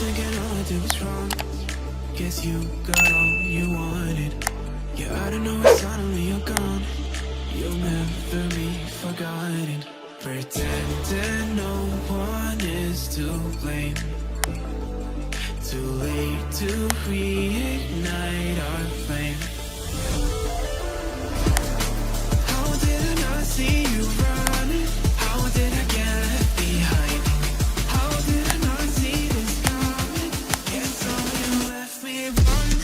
thinking all I did was wrong. Guess you got all you wanted. Yeah, I don't know why suddenly you're gone. You'll never be forgotten. Pretending no one is to blame. Too late to reignite our flame. How did I not see you running? How did I get left behind? How did I not see this coming? Yeah, so you left me running.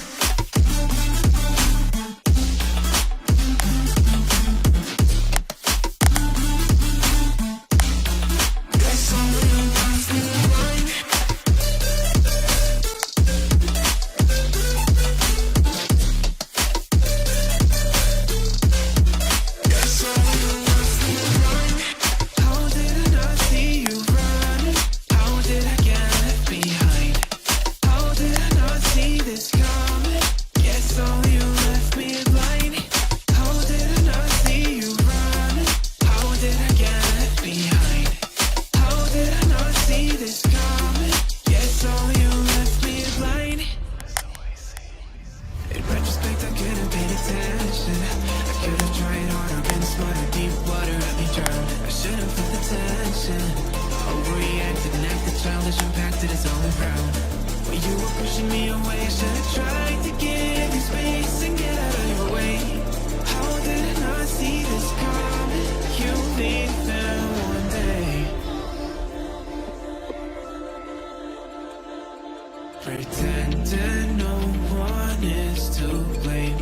Pretending no one is to blame.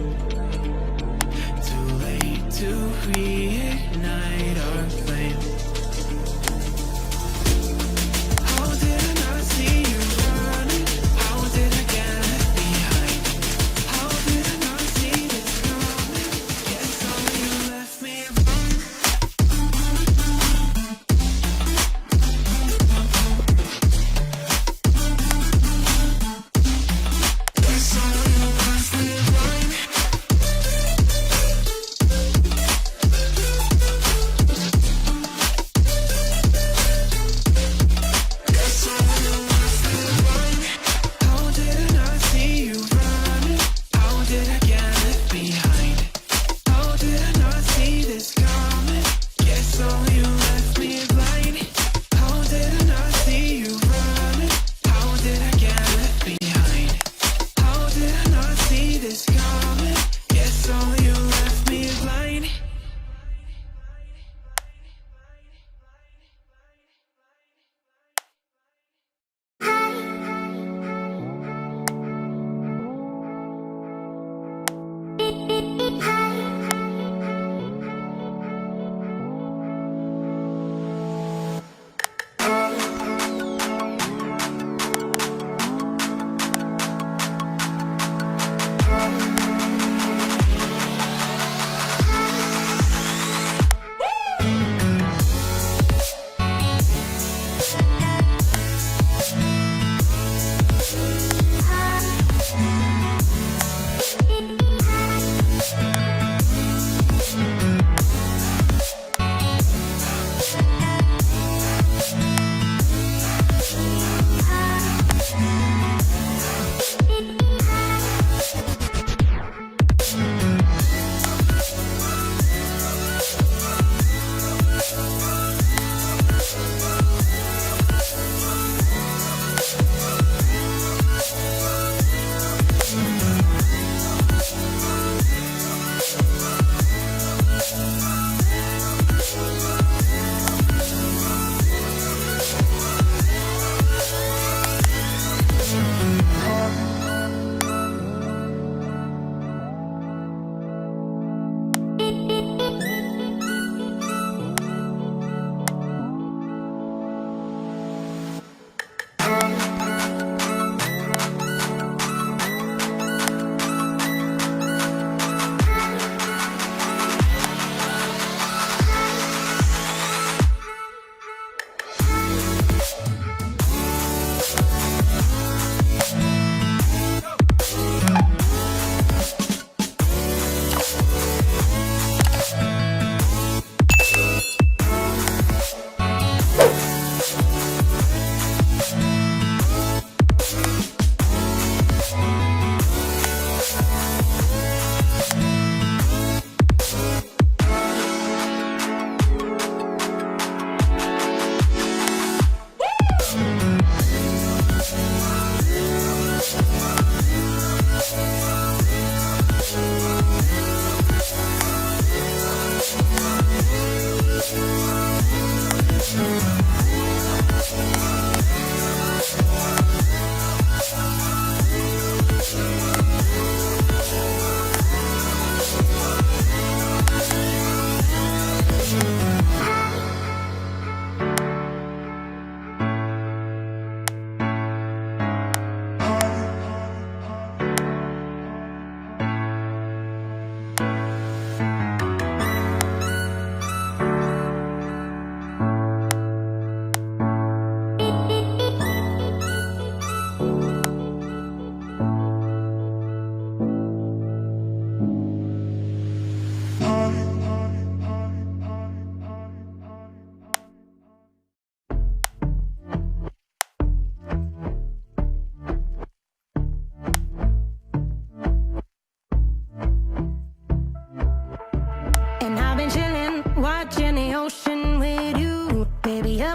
Too late to reignite our flame. How did I not see you running? How did I get left behind? How did I not see this coming? Yes, so you left me running.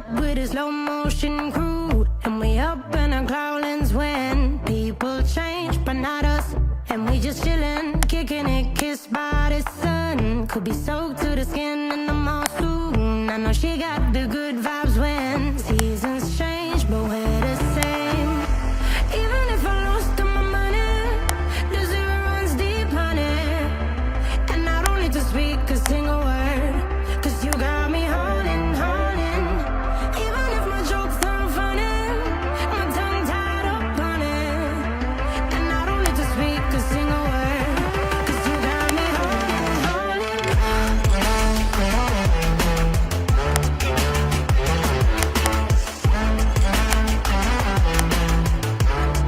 up with a slow motion crew, and we up in our growlings when people change, but not us. And we just chillin', kicking it, kissed by the sun. Could be soaked to the skin in the mall soon. I know she got the good vibes when seasons change, but we're the same. Even if I lost all my money, the zero runs deep, honey. And I don't need to speak a single word, 'cause you got me holding, holding. Even if my jokes aren't funny, my tongue tied up on it. And I don't need to speak a single word, 'cause you got me holding, holding.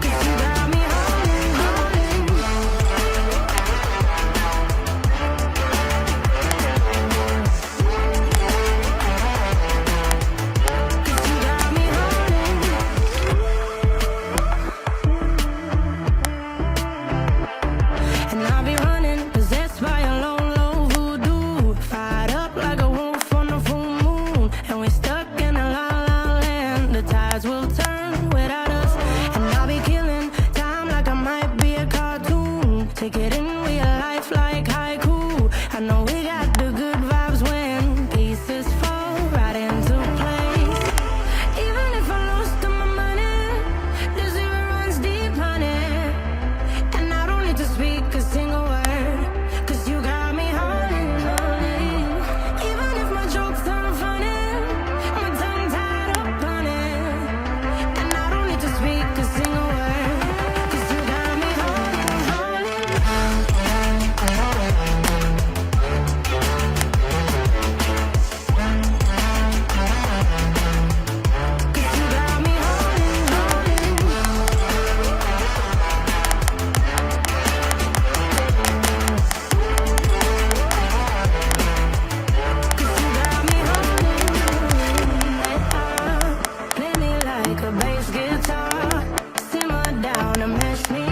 'Cause you got me holding, holding. 'Cause you got me holding. And I'll be running, possessed by a low, low voodoo. Fired up like a wolf on a full moon. And we're stuck in a la la land. The tides will turn without us. And I'll be killing time like I might be a cartoon. Take it in real life like haiku. I know we got the good vibes when pieces fall right into place. Even if I lost all my money, the zero runs deep, honey. And I don't need to speak a single word, 'cause you got me holding, holding. Even if my jokes aren't funny, my tongue tied up on it. And I don't need to speak a single word, 'cause you got me holding, holding. 'Cause you got me holding, holding. 'Cause you got me holding. Play me like a bass guitar, simmer down and mash me